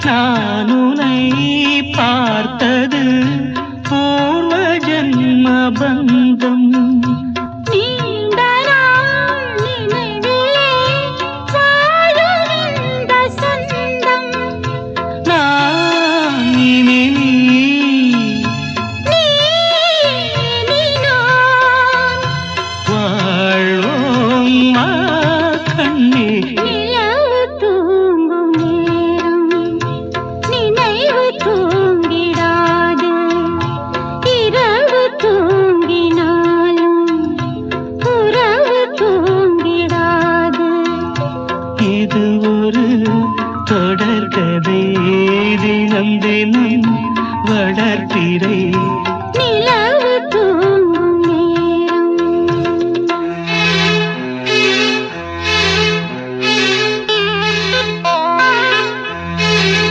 நான் உன்னை பார்த்தது பூர்வ ஜன்ம பந்தம். நீண்ட நாள் நினைவிலே வாழும் இந்த சொந்தம். நான் இனி நான் வாழ்வோம் வா கண்ணே. நிலவு தூங்கும் நேரம் நினைவு தூங்கிடாது. இரவு தூங்கினாலும் உறவு தூங்கிடாது. இது ஒரு தொடர்கதை, தினம் தினம் வளர்த்திரை